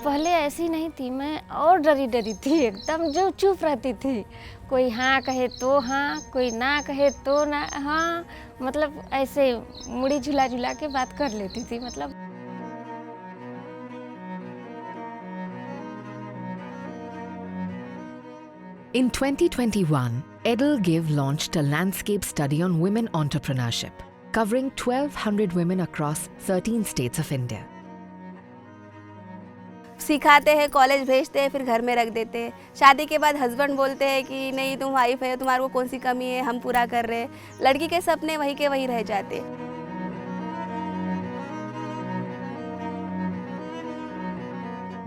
पहले ऐसी नहीं थी, मैं और डरी डरी थी एकदम, जो चुप रहती थी। कोई हाँ कहे तो हाँ, कोई ना कहे तो ना हाँ, मतलब ऐसे मुड़ी झुला झुला के बात कर लेती थी मतलब। In 2021, Edelgive launched a landscape study on women entrepreneurship, covering 1,200 women across 13 states of India. सिखाते हैं, कॉलेज भेजते हैं, फिर घर में रख देते हैं। शादी के बाद हस्बैंड बोलते हैं कि नहीं तुम वाइफ है, तुम्हारे को कौन सी कमी है, हम पूरा कर रहे हैं। लड़की के सपने वही के वही रह जाते।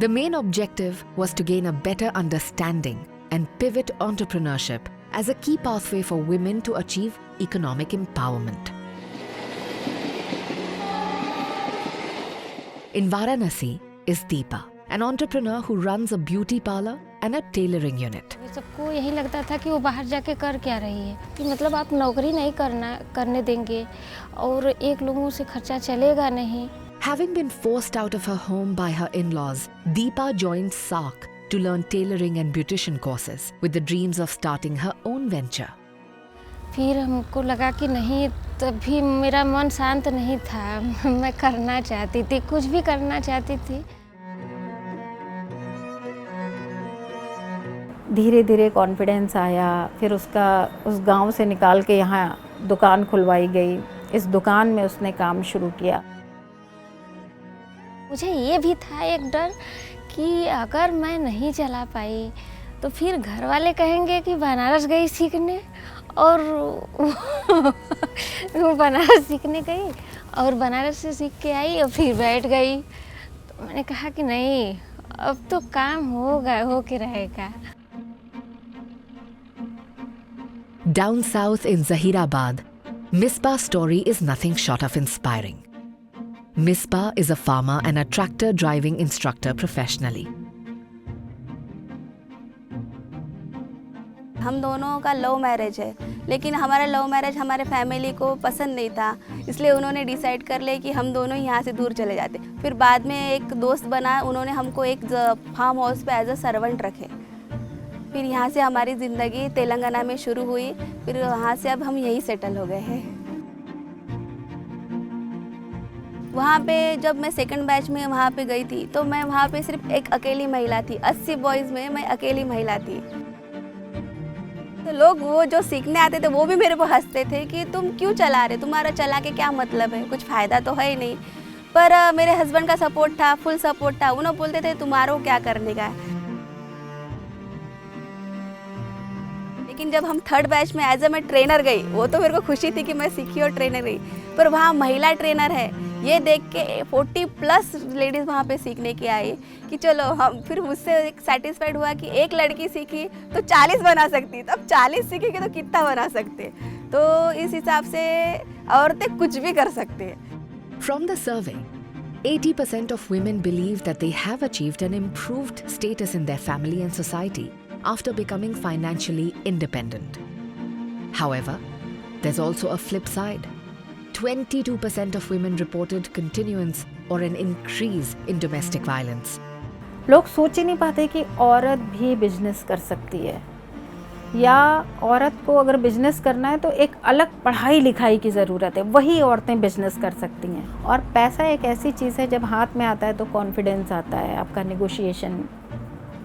The main objective was to gain a better understanding and pivot entrepreneurship as a key pathway for women to achieve economic empowerment. In Varanasi is Deepa, an entrepreneur who runs a beauty parlor and a tailoring unit. सबको यही लगता था कि वो बाहर जाके कर क्या रही है, कि मतलब आप नौकरी नहीं करने देंगे और एक लोगों से खर्चा चलेगा नहीं। Having been forced out of her home by her in-laws, Deepa joined SARC to learn tailoring and beautician courses with the dreams of starting her own venture. फिर हमको लगा कि नहीं, तभी मेरा मन शांत नहीं था, मैं करना चाहती थी, कुछ भी करना चाहती थी। धीरे धीरे कॉन्फिडेंस आया, फिर उस गांव से निकाल के यहाँ दुकान खुलवाई गई। इस दुकान में उसने काम शुरू किया। मुझे ये भी था एक डर कि अगर मैं नहीं चला पाई तो फिर घर वाले कहेंगे कि बनारस गई सीखने, और वो बनारस सीखने गई और बनारस से सीख के आई और फिर बैठ गई। तो मैंने कहा कि नहीं, अब तो काम हो के रहेगा। Down south in Zahirabad, Misbah's story is nothing short of inspiring. Misbah is a farmer and a tractor driving instructor professionally. हम दोनों का लव मैरिज है, लेकिन हमारा लव मैरिज हमारे फैमिली को पसंद नहीं था, इसलिए उन्होंने डिसाइड कर लिया कि हम दोनों यहाँ से दूर चले जाते। फिर बाद में एक दोस्त बना, उन्होंने हमको एक फार्म हाउस पे एज अ सर्वेंट रखे। फिर यहाँ से हमारी ज़िंदगी तेलंगाना में शुरू हुई, फिर वहाँ से अब हम यहीं सेटल हो गए हैं। वहाँ पे जब मैं सेकंड बैच में वहाँ पे गई थी तो मैं वहाँ पे सिर्फ एक अकेली महिला थी, 80 बॉयज़ में मैं अकेली महिला थी। तो लोग वो जो सीखने आते थे वो भी मेरे को हंसते थे कि तुम क्यों चला रहे, तुम्हारा चला के क्या मतलब है, कुछ फ़ायदा तो है ही नहीं। पर मेरे हस्बैंड का सपोर्ट था, फुल सपोर्ट था। उन्होंने बोलते थे तुम्हारा क्या करने का है। लेकिन जब हम थर्ड बैच में एज ए मैं ट्रेनर गई, वो तो मेरे को खुशी थी कि मैं सीखी और ट्रेनर गई, पर वहाँ महिला ट्रेनर है ये देख के 40+ लेडीज़ वहाँ पे सीखने की आई कि चलो हम, फिर मुझसे एक सेटिस्फाइड हुआ कि एक लड़की सीखी तो 40 बना सकती, तो अब 40 सीखेगी तो कितना बना सकते। तो इस हिसाब से औरतें कुछ भी कर सकते हैं। From the survey, 80% of women believe that they have achieved an improved status in their family and society after becoming financially independent. However, there's also a flip side. 22% of women reported continuance or an increase in domestic violence. लोग सोच ही नहीं पाते कि औरत भी business कर सकती है, या औरत को अगर बिजनेस करना है तो एक अलग पढ़ाई लिखाई की ज़रूरत है, वही औरतें बिजनेस कर सकती हैं। और पैसा एक ऐसी चीज़ है, जब हाथ में आता है तो कॉन्फिडेंस आता है, आपका नेगोशिएशन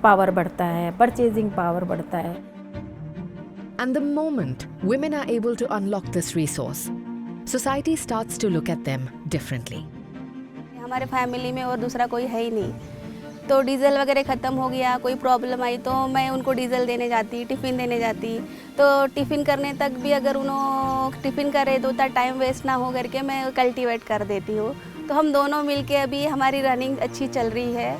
पावर बढ़ता है, परचेजिंग पावर बढ़ता है। And the moment women are able to unlock this resource, society starts to look at them differently. हमारे फैमिली में और दूसरा कोई है ही नहीं, तो डीजल वगैरह ख़त्म हो गया, कोई प्रॉब्लम आई तो मैं उनको डीजल देने जाती, टिफ़िन देने जाती। तो टिफ़िन करने तक भी अगर उन्होंने टिफ़िन करे तो उतना टाइम वेस्ट ना हो करके मैं कल्टीवेट कर देती हूँ। तो हम दोनों मिलके अभी हमारी रनिंग अच्छी चल रही है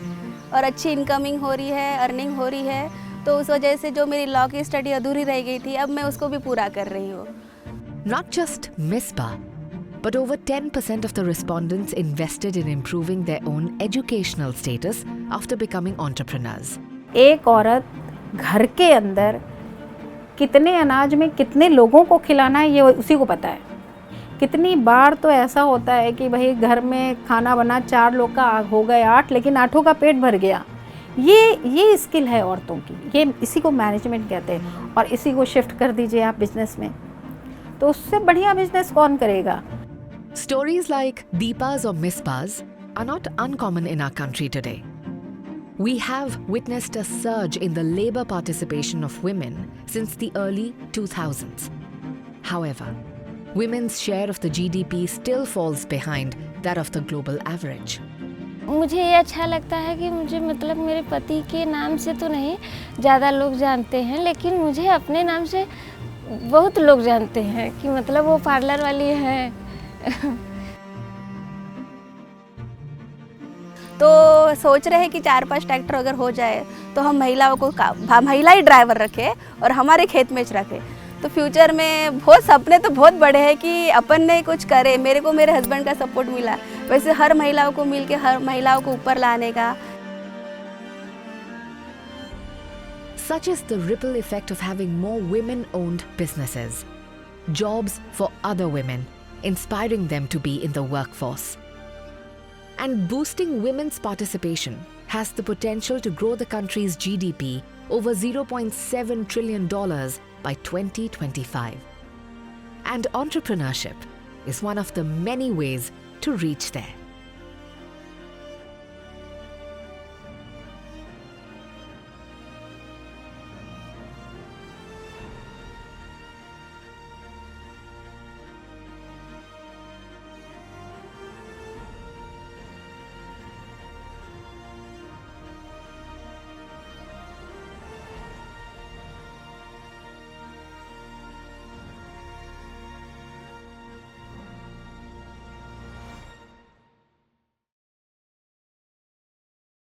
और अच्छी इनकमिंग हो रही है, अर्निंग हो रही है। तो उस वजह से जो मेरी लॉ की स्टडी अधूरी रह गई थी, अब मैं उसको भी पूरा कर रही हूँ। Not just Misbah, but over 10% of the respondents invested in improving their own educational status after becoming entrepreneurs. एक औरत घर के अंदर कितने अनाज में कितने लोगों को खिलाना है ये उसी को पता है। कितनी बार तो ऐसा होता है कि भाई घर में खाना बना 4 लोग का हो गए 8, लेकिन 8 का पेट भर गया। ये स्किल है औरतों की, ये इसी को मैनेजमेंट कहते हैं। और इसी को शिफ्ट कर दीजिए आप बिजनेस में, तो उससे बढ़िया बिजनेस कौन करेगा। Stories like Deepa's or Mispa's are not uncommon in our country today. We have witnessed a surge in the labor participation of women since the early 2000s. However, women's share of the GDP still falls behind that of the global average. मुझे ये अच्छा लगता है कि मुझे मतलब मेरे पति के नाम से तो नहीं ज़्यादा लोग जानते हैं, लेकिन मुझे अपने नाम से बहुत लोग जानते हैं कि मतलब वो पार्लर वाली है। तो सोच रहे हैं कि 4-5 ट्रैक्टर अगर हो जाए तो हम महिलाओं को महिला ही ड्राइवर रखें और हमारे खेत में रखें। तो फ्यूचर में बहुत सपने तो बहुत बड़े हैं कि अपन ने कुछ करे। मेरे को मेरे हस्बैंड का सपोर्ट मिला, वैसे हर महिलाओं को मिलके हर महिलाओं को ऊपर लाने का। Such is the ripple effect of having more women-owned businesses. Jobs for other women, inspiring them to be in the workforce. And boosting women's participation has the potential to grow the country's GDP over $0.7 trillion by 2025. And entrepreneurship is one of the many ways to reach there.